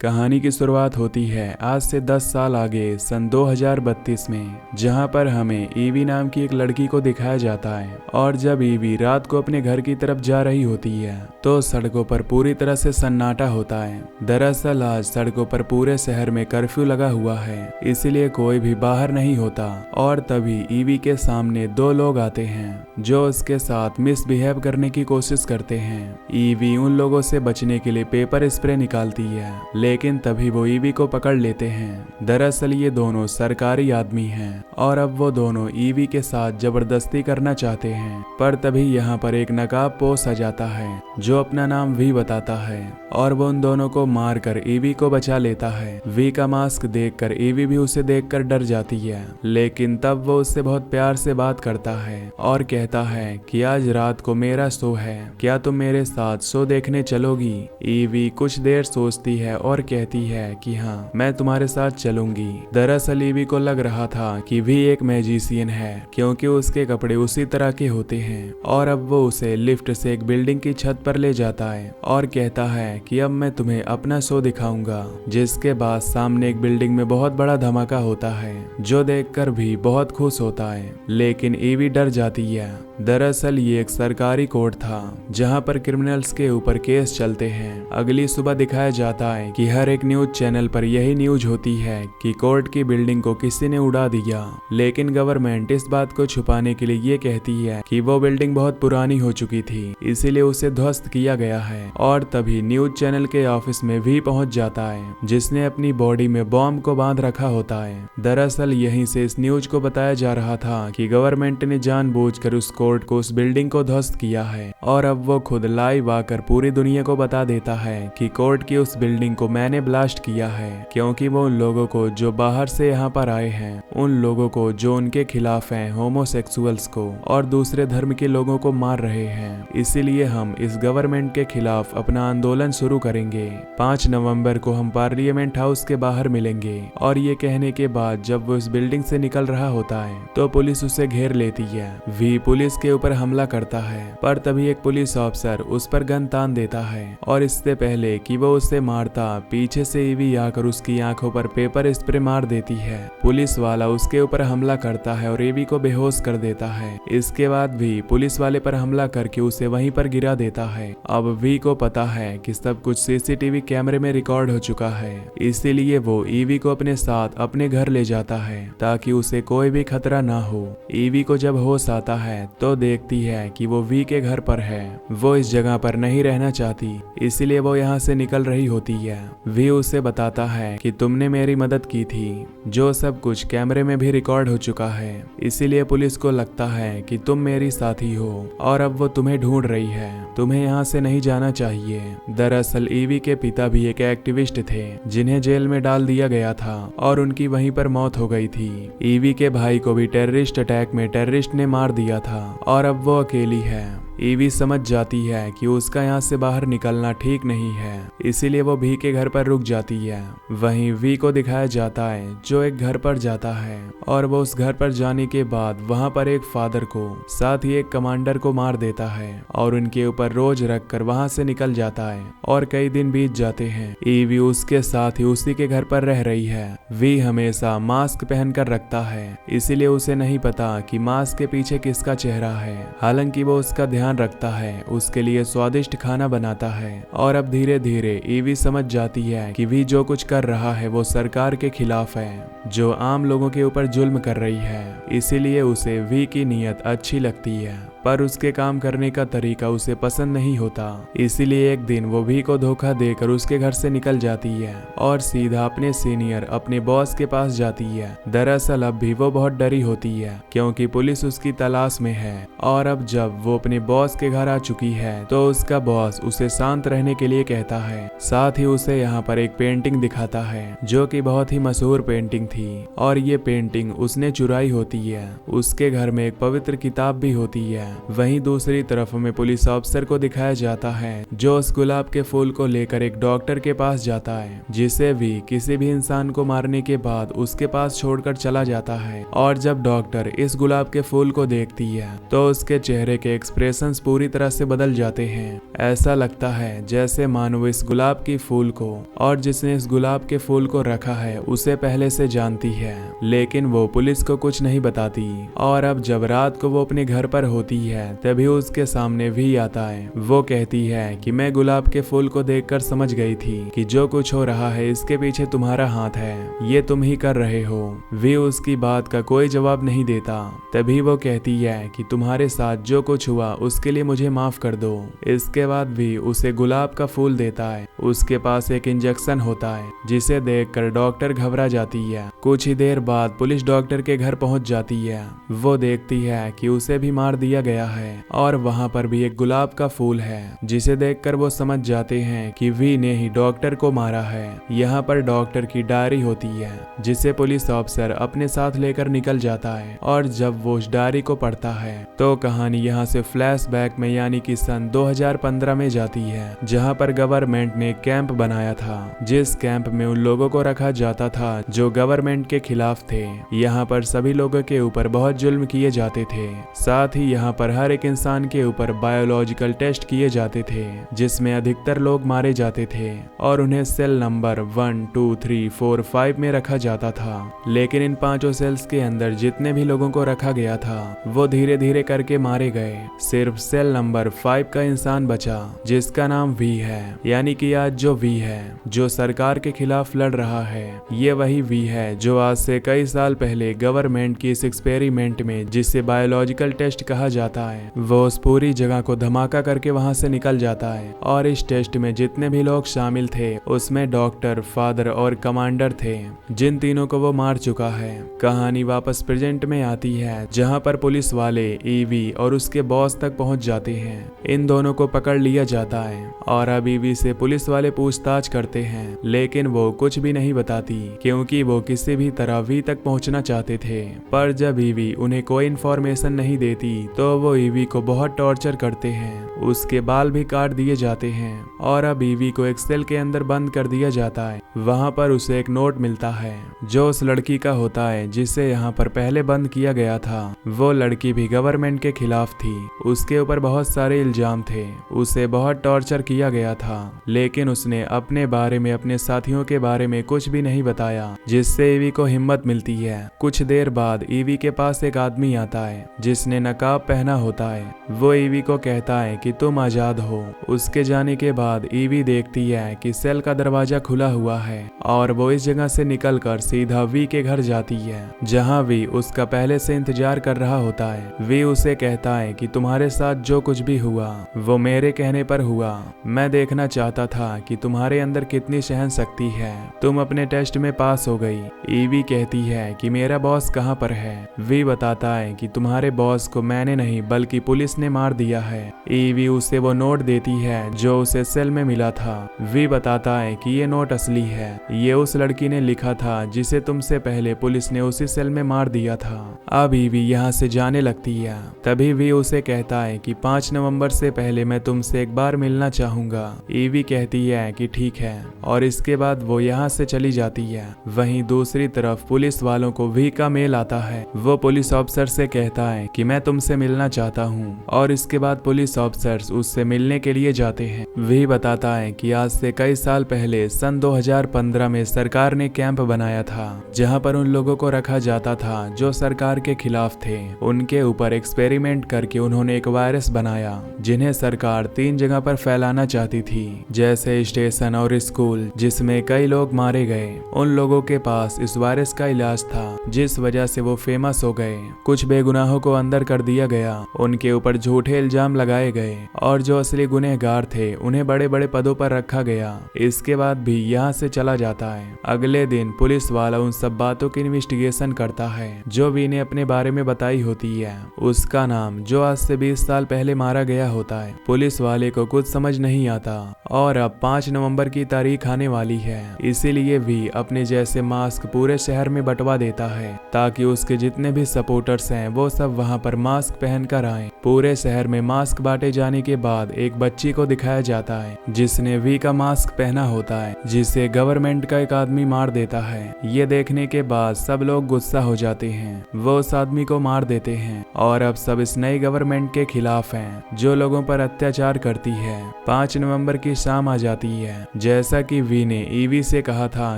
कहानी की शुरुआत होती है आज से 10 साल आगे सन 2032 में, जहां पर हमें ईवी नाम की एक लड़की को दिखाया जाता है। और जब ईवी रात को अपने घर की तरफ जा रही होती है तो सड़कों पर पूरी तरह से सन्नाटा होता है। दरअसल आज सड़कों पर पूरे शहर में कर्फ्यू लगा हुआ है, इसीलिए कोई भी बाहर नहीं होता। और तभी ईवी के सामने दो लोग आते हैं जो उसके साथ मिसबिहेव करने की कोशिश करते हैं। ईवी उन लोगों से बचने के लिए पेपर स्प्रे निकालती है, लेकिन तभी वो ईवी को पकड़ लेते हैं। दरअसल ये दोनों सरकारी आदमी हैं और अब वो दोनों ईवी के साथ जबरदस्ती करना चाहते हैं। पर तभी यहाँ पर एक नकाबपोश आ जाता है जो अपना नाम वी बताता है और वो उन दोनों को मारकर ईवी को बचा लेता है। वी का मास्क देखकर ईवी भी उसे देखकर डर जाती है, लेकिन तब वो उससे बहुत प्यार से बात करता है और कहता है कि आज रात को मेरा शो है, क्या तुम मेरे साथ शो देखने चलोगी? ईवी कुछ देर सोचती है और कहती है कि हाँ, मैं तुम्हारे साथ चलूंगी। दरअसल ईवी को लग रहा था कि वी एक मैजिशियन है, क्योंकि उसके कपड़े उसी तरह के होते हैं। और अब वो उसे लिफ्ट से एक बिल्डिंग की छत पर ले जाता है और कहता है कि अब मैं तुम्हें अपना शो दिखाऊंगा। जिसके बाद सामने एक बिल्डिंग में बहुत बड़ा धमाका होता है, जो देखकर भी बहुत खुश होता है, लेकिन ईवी डर जाती है। दरअसल ये एक सरकारी कोर्ट था जहां पर क्रिमिनल्स के ऊपर केस चलते हैं। अगली सुबह दिखाया जाता है कि हर एक न्यूज चैनल पर यही न्यूज होती है कि कोर्ट की बिल्डिंग को किसी ने उड़ा दिया, लेकिन गवर्नमेंट इस बात को छुपाने के लिए ये कहती है कि वो बिल्डिंग बहुत पुरानी हो चुकी थी, इसीलिए उसे ध्वस्त किया गया है। और तभी न्यूज चैनल के ऑफिस में भी पहुंच जाता है, जिसने अपनी बॉडी में बॉम्ब को बांध रखा होता है। दरअसल यहीं से इस न्यूज को बताया जा रहा था कि गवर्नमेंट ने जानबूझकर उस कोर्ट को, उस बिल्डिंग को ध्वस्त किया है। और अब वो खुद लाइव आकर पूरी दुनिया को बता देता है कि कोर्ट की उस बिल्डिंग को मैंने ब्लास्ट किया है, क्योंकि वो उन लोगों को जो बाहर से यहाँ पर आए हैं, उन लोगों को जो उनके खिलाफ हैं, होमोसेक्सुअल्स को और दूसरे धर्म के लोगों को मार रहे हैं। इसीलिए हम इस गवर्नमेंट के खिलाफ अपना आंदोलन शुरू करेंगे। 5 नवंबर को हम पार्लियामेंट हाउस के बाहर मिलेंगे। और ये कहने के बाद जब वो इस बिल्डिंग से निकल रहा होता है तो पुलिस उसे घेर लेती है। वी पुलिस के ऊपर हमला करता है, पर तभी एक पुलिस ऑफिसर उस पर गन तान देता है और इससे पहले कि वो उसे मारता, पीछे से ईवी आकर उसकी आंखों पर पेपर स्प्रे मार देती है। पुलिस वाला उसके ऊपर हमला करता है और ईवी को बेहोश कर देता है। इसके बाद भी पुलिस वाले पर हमला करके उसे वहीं पर गिरा देता है। अब वी को पता है कि सब कुछ सीसीटीवी कैमरे में रिकॉर्ड हो चुका है, इसीलिए वो ईवी को अपने साथ अपने घर ले जाता है ताकि उसे कोई भी खतरा ना हो। ईवी को जब होश आता है तो देखती है कि वो वी के घर पर है। वो इस जगह पर नहीं रहना चाहती, इसीलिए वो यहाँ से निकल रही होती है। वी उसे बताता है कि तुमने मेरी मदद की थी, जो सब कुछ कैमरे में भी रिकॉर्ड हो चुका है, इसीलिए पुलिस को लगता है कि तुम मेरी साथी हो और अब वो तुम्हें ढूंढ रही है, तुम्हें यहाँ से नहीं जाना चाहिए। दरअसल ईवी के पिता भी एक एक्टिविस्ट थे जिन्हें जेल में डाल दिया गया था और उनकी वहीं पर मौत हो गई थी। ईवी के भाई को भी टेररिस्ट अटैक में टेररिस्ट ने मार दिया था और अब वो अकेली है। ईवी समझ जाती है कि उसका यहाँ से बाहर निकलना ठीक नहीं है, इसीलिए वो वी के घर पर रुक जाती है। वहीं वी को दिखाया जाता है जो एक घर पर जाता है और वो उस घर पर जाने के बाद वहाँ पर एक फादर को, साथ ही एक कमांडर को मार देता है और उनके ऊपर रोज रखकर वहाँ से निकल जाता है। और कई दिन बीत जाते हैं, ईवी उसके साथ ही उसी के घर पर रह रही है। वी हमेशा मास्क पहनकर रखता है, इसीलिए उसे नहीं पता कि मास्क के पीछे किसका चेहरा है। हालांकि वो उसका ध्यान रखता है, उसके लिए स्वादिष्ट खाना बनाता है। और अब धीरे धीरे ईवी समझ जाती है कि वी जो कुछ कर रहा है वो सरकार के खिलाफ है, जो आम लोगों के ऊपर जुल्म कर रही है। इसीलिए उसे वी की नीयत अच्छी लगती है, पर उसके काम करने का तरीका उसे पसंद नहीं होता। इसीलिए एक दिन वो वी को धोखा देकर उसके घर से निकल जाती है और सीधा अपने सीनियर, अपने बॉस के पास जाती है। दरअसल अब भी वो बहुत डरी होती है, क्योंकि पुलिस उसकी तलाश में है। और अब जब वो अपने बॉस के घर आ चुकी है तो उसका बॉस उसे शांत रहने के लिए कहता है। साथ ही उसे यहाँ पर एक पेंटिंग दिखाता है जो कि बहुत ही मशहूर पेंटिंग थी और ये पेंटिंग उसने चुराई होती है। उसके घर में एक पवित्र किताब भी होती है वहीं दूसरी तरफ हमें पुलिस ऑफिसर को दिखाया जाता है जो उस गुलाब के फूल को लेकर एक डॉक्टर के पास जाता है, जिसे भी किसी भी इंसान को मारने के बाद उसके पास छोड़कर चला जाता है। और जब डॉक्टर इस गुलाब के फूल को देखती है तो उसके चेहरे के एक्सप्रेशंस पूरी तरह से बदल जाते हैं। ऐसा लगता है जैसे मानो इस गुलाब की फूल को और जिसने इस गुलाब के फूल को रखा है उसे पहले से जानती है, लेकिन वो पुलिस को कुछ नहीं बताती। और अब जब रात को वो अपने घर पर होती है तभी उसके सामने भी आता है। वो कहती है कि मैं गुलाब के फूल को देखकर समझ गई थी कि जो कुछ हो रहा है इसके पीछे तुम्हारा हाथ है, ये तुम ही कर रहे हो। वे उसकी बात का कोई जवाब नहीं देता। तभी वो कहती है कि तुम्हारे साथ जो कुछ हुआ उसके लिए मुझे माफ कर दो। इसके बाद भी उसे गुलाब का फूल देता है। उसके पास एक इंजेक्शन होता है जिसे देखकर डॉक्टर घबरा जाती है। कुछ ही देर बाद पुलिस डॉक्टर के घर पहुंच जाती है। वो देखती है कि उसे भी मार दिया गया है और वहां पर भी एक गुलाब का फूल है, जिसे देखकर वो समझ जाते हैं कि वी ने ही डॉक्टर को मारा है। यहाँ पर डॉक्टर की डायरी होती है जिसे पुलिस ऑफिसर अपने साथ लेकर निकल जाता है। और जब वो उस डायरी को पढ़ता है तो कहानी यहाँ से फ्लैशबैक में यानी कि सन 2015 में जाती है, जहाँ पर गवर्नमेंट ने कैंप बनाया था, जिस कैंप में उन लोगों को रखा जाता था जो गवर्नमेंट के खिलाफ थे। यहाँ पर सभी लोगों के ऊपर बहुत जुल्म किए जाते थे। साथ ही यहाँ पर हर एक इंसान के ऊपर बायोलॉजिकल टेस्ट किए जाते थे, जिसमें अधिकतर लोग मारे जाते थे और उन्हें सेल नंबर 1, 2, 3, 4, 5 में रखा जाता था। लेकिन इन 5 सेल्स के अंदर जितने भी लोगों को रखा गया था वो धीरे धीरे करके मारे गए। सिर्फ सेल नंबर 5 का इंसान बचा जिसका नाम वी है, यानी कि आज जो वी है जो सरकार के खिलाफ लड़ रहा है, ये वही वी है जो आज से कई साल पहले गवर्नमेंट की इस एक्सपेरिमेंट में, जिसे बायोलॉजिकल टेस्ट कहा जाता है, वो उस पूरी जगह को धमाका करके वहां से निकल जाता है। और इस टेस्ट में जितने भी लोग शामिल थे उसमें डॉक्टर, फादर और कमांडर थे, जिन तीनों को वो मार चुका है। कहानी वापस प्रेजेंट में आती है जहां पर पुलिस वाले ईवी और उसके बॉस तक पहुंच जाते हैं। इन दोनों को पकड़ लिया जाता है और अब ईवी से पुलिस वाले पूछताछ करते हैं, लेकिन वो कुछ भी नहीं बताती क्योंकि वो किसी भी तरह वी तक पहुंचना चाहते थे। पर जब ईवी उन्हें कोई इन्फॉर्मेशन नहीं देती तो वो ईवी को बहुत टॉर्चर करते हैं। उसके बाल भी काट दिए जाते हैं और अब ईवी को एक सेल के अंदर बंद कर दिया जाता है। वहां पर उसे एक नोट मिलता है जो उस लड़की का होता है जिसे यहाँ पर पहले बंद किया गया था। वो लड़की भी गवर्नमेंट के खिलाफ थी, उसके ऊपर बहुत सारे इल्जाम थे, उसे बहुत टॉर्चर किया गया था, लेकिन उसने अपने बारे में, अपने साथियों के बारे में कुछ भी नहीं बताया, जिससे ईवी को हिम्मत मिलती है। कुछ देर बाद ईवी के पास एक आदमी आता है जिसने नकाब पहना होता है। वो ईवी को कहता है कि तुम आजाद हो। उसके जाने के बाद ईवी देखती है कि सेल का दरवाजा खुला हुआ है और वो इस जगह से निकलकर सीधा वी के घर जाती है, जहां वी उसका पहले से इंतजार कर रहा होता है। वी उसे कहता है कि तुम्हारे साथ जो कुछ भी हुआ वो मेरे कहने पर हुआ। मैं देखना चाहता था कि तुम्हारे अंदर कितनी सहन शक्ति है। तुम अपने टेस्ट में पास हो गई। ईवी कहती है कि मेरा बॉस कहाँ पर है। वी बताता है कि तुम्हारे बॉस को मैंने नहीं बल्कि पुलिस ने मार दिया है। ईवी उसे वो नोट देती है जो उसे सेल में मिला था। वी बताता है कि ये नोट असली है, ये उस लड़की ने लिखा था जिसे तुमसे पहले पुलिस ने उसी सेल में मार दिया था। अब ईवी यहाँ से जाने लगती है। तभी वी उसे कहता है कि 5 नवंबर से पहले मैं तुमसे एक बार मिलना चाहूंगा। ईवी कहती है कि ठीक है और इसके बाद वो यहाँ से चली जाती है। वहीं दूसरी तरफ पुलिस वालों को वी का मेल आता है। वो पुलिस ऑफिसर से कहता है कि मैं तुमसे मिलना चाहता हूँ और इसके बाद पुलिस ऑफिसर्स उससे मिलने के लिए जाते हैं। वी बताता है कि आज से कई साल पहले सन 2015 में सरकार ने कैंप बनाया था जहाँ पर उन लोगों को रखा जाता था जो सरकार के खिलाफ थे। उनके ऊपर एक्सपेरिमेंट करके उन्होंने एक वायरस बनाया जिन्हें सरकार 3 जगह पर फैलाना चाहती थी, जैसे स्टेशन और स्कूल, जिसमें कई लोग मारे गए। उन लोगों के पास इस वायरस का इलाज था जिस वजह से वो फेमस हो गए। कुछ बेगुनाहों को अंदर कर दिया गया, उनके ऊपर झूठे इल्जाम लगाए गए और जो असली गुनहगार थे उन्हें बड़े बड़े पदों पर रखा गया। इसके बाद भी यहाँ से चला जाता जाता है। अगले दिन पुलिस वाला उन सब बातों की इन्वेस्टिगेशन करता है जो वी ने अपने बारे में बताई होती है। उसका नाम जो आज से 20 साल पहले मारा गया होता है। पुलिस वाले को कुछ समझ नहीं आता और अब 5 नवंबर की तारीख आने वाली है, इसीलिए वी अपने जैसे मास्क पूरे शहर में बंटवा देता है ताकि उसके जितने भी सपोर्टर्स हैं वो सब वहां पर मास्क पहनकर आए। पूरे शहर में मास्क बांटे जाने के बाद एक बच्ची को दिखाया जाता है जिसने वी का मास्क पहना होता है, जिसे गवर्नमेंट का एक आदमी मार देता है। ये देखने के बाद सब लोग गुस्सा हो जाते हैं, वो उस आदमी को मार देते हैं और अब सब इस नई गवर्नमेंट के खिलाफ हैं जो लोगों पर अत्याचार करती है। 5 नवंबर की शाम आ जाती है। जैसा कि वी ने ईवी से कहा था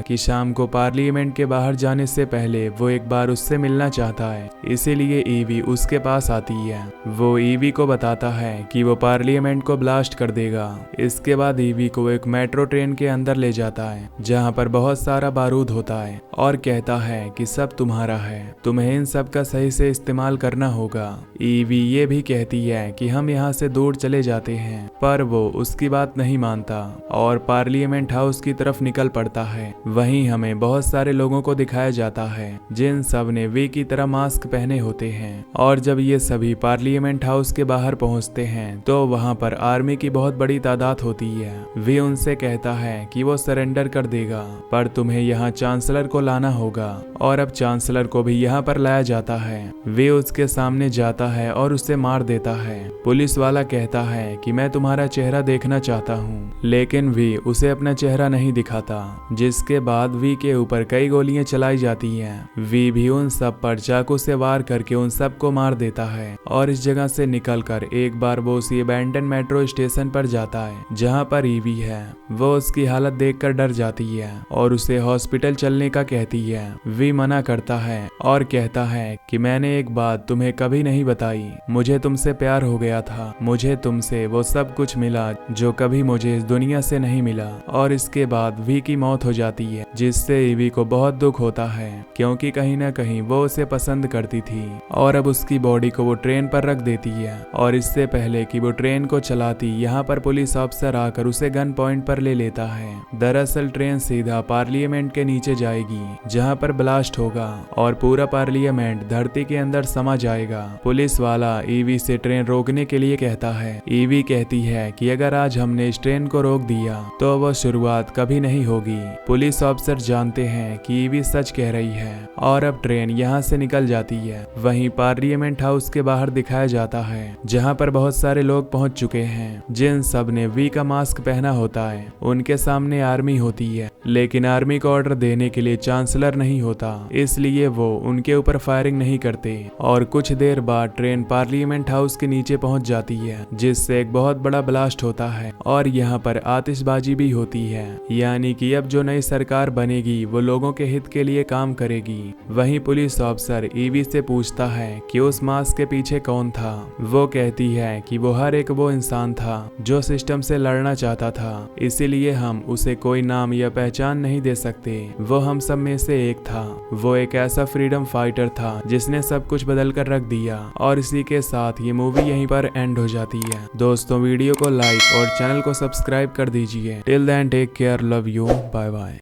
कि शाम को पार्लियामेंट के बाहर जाने से पहले वो एक बार उससे मिलना चाहता है, इसीलिए ईवी उसके पास आती है। वो ईवी को बताता है कि वो पार्लियामेंट को ब्लास्ट कर देगा। इसके बाद ईवी को एक मेट्रो ट्रेन के अंदर ले जाता है जहां पर बहुत सारा बारूद होता है और कहता है कि सब तुम्हारा है, तुम्हें इन सब का सही से इस्तेमाल करना होगा। ईवी ये भी कहती है कि हम यहाँ से दूर चले जाते हैं, पर वो उसकी बात नहीं मानता और पार्लियामेंट हाउस की तरफ निकल पड़ता है। वहीं हमें बहुत सारे लोगों को दिखाया जाता है जिन सब ने वी की तरह मास्क पहने होते हैं और जब ये सभी पार्लियामेंट हाउस के बाहर पहुंचते हैं तो वहां पर आर्मी की बहुत बड़ी तादाद होती है। वी उनसे कहता है कि वो सरेंडर कर देगा, पर तुम्हें यहाँ चांसलर को लाना होगा और अब चांसलर को भी यहाँ पर लाया जाता है। वे उसके सामने जाता है और उसे मार देता है। पुलिस वाला कहता है कि मैं तुम्हारा चेहरा देखना चाहता हूँ, लेकिन वी उसे अपना चेहरा नहीं दिखाता, जिसके बाद वी के ऊपर कई गोलियां चलाई जाती हैं। वी भी उन सब पर चाकू से वार करके उन सब को मार देता है और इस जगह से निकलकर एक बार वो उसी अबैंडन मेट्रो स्टेशन पर जाता है जहाँ पर ईवी है। वो उसकी हालत देखकर डर जाती है और उसे हॉस्पिटल चलने का कहती है। वी मना करता है और कहता है कि मैंने एक बात तुम्हें कभी नहीं बताई, मुझे तुमसे प्यार हो गया था, मुझे तुमसे वो सब कुछ मिला जो कभी मुझे इस दुनिया से नहीं मिला। और इसके बाद वी की मौत हो जाती है, जिससे ईवी को बहुत दुख होता है क्योंकि कहीं ना कहीं वो उसे पसंद करती थी और अब उसकी बॉडी को वो ट्रेन पर रख देती है। और इससे पहले कि वो ट्रेन को चलाती, यहाँ पर पुलिस ऑफिसर आकर उसे गन पॉइंट पर ले लेता है। दरअसल ट्रेन सीधा पार्लियामेंट के नीचे जाएगी जहाँ पर ब्लास्ट होगा और पूरा पार्लियामेंट धरती के अंदर समा जाएगा। पुलिस वाला ईवी से ट्रेन रोकने के लिए कहता है। ईवी कहती है कि अगर आज हमने इस ट्रेन को रोक दिया तो वो शुरुआत कभी नहीं होगी। पुलिस ऑफिसर जानते हैं कि ईवी सच कह रही है और अब ट्रेन यहाँ से निकल जाती है। वहीं पार्लियामेंट हाउस के बाहर दिखाया जाता है जहाँ पर बहुत सारे लोग पहुंच चुके हैं जिन सब ने वी का मास्क पहना होता है। उनके सामने आर्मी होती है, लेकिन आर्मी को ऑर्डर देने के लिए चांसलर नहीं होता, इसलिए वो उनके ऊपर फायरिंग नहीं करते। और कुछ देर बाद ट्रेन पार्लियामेंट हाउस के नीचे पहुंच जाती है, जिससे एक बहुत बड़ा ब्लास्ट होता है और यहाँ पर आतिशबाजी भी होती है, यानी कि अब जो नई सरकार बनेगी वो लोगों के हित के लिए काम करेगी। वहीं पुलिस ऑफिसर ईवी से पूछता है कि उस मास्क के पीछे कौन था। वो कहती है कि वो हर एक वो इंसान था जो सिस्टम से लड़ना चाहता था, इसीलिए हम उसे कोई नाम या पहचान नहीं दे सकते। वो हम सब में से एक था। वो एक ऐसा फ्रीडम फाइटर था जिसने सब कुछ बदल कर रख दिया। और इसी के साथ ये मूवी यहीं पर एंड हो जाती है। दोस्तों वीडियो को लाइक और चैनल को सब्सक्राइब कर दीजिए। Till then take care, love you, bye bye.